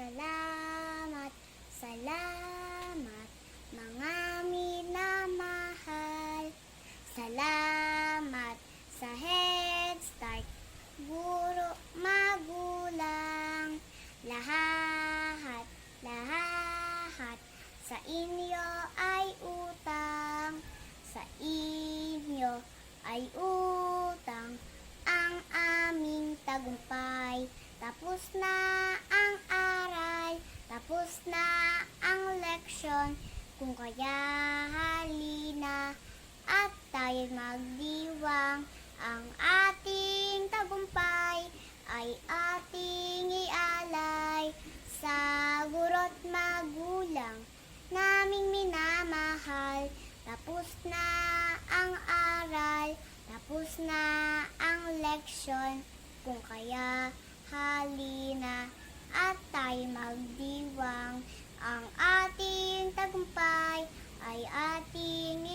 Salamat, salamat, mga minamahal. Salamat sa Head Start, guro, magulang. Lahat, lahat sa inyo ay utang. Sa inyo ay utang ang aming tagumpay. Tapos na ang aral, tapos na ang leksyon. Kung kaya halina at tayo magdiwang. Ang ating tagumpay ay ating ialay sa guro't magulang naming minamahal. Tapos na ang aral, tapos na ang leksyon. Kung kaya halina at tayo magdiwang. Ang ating tagumpay ay ating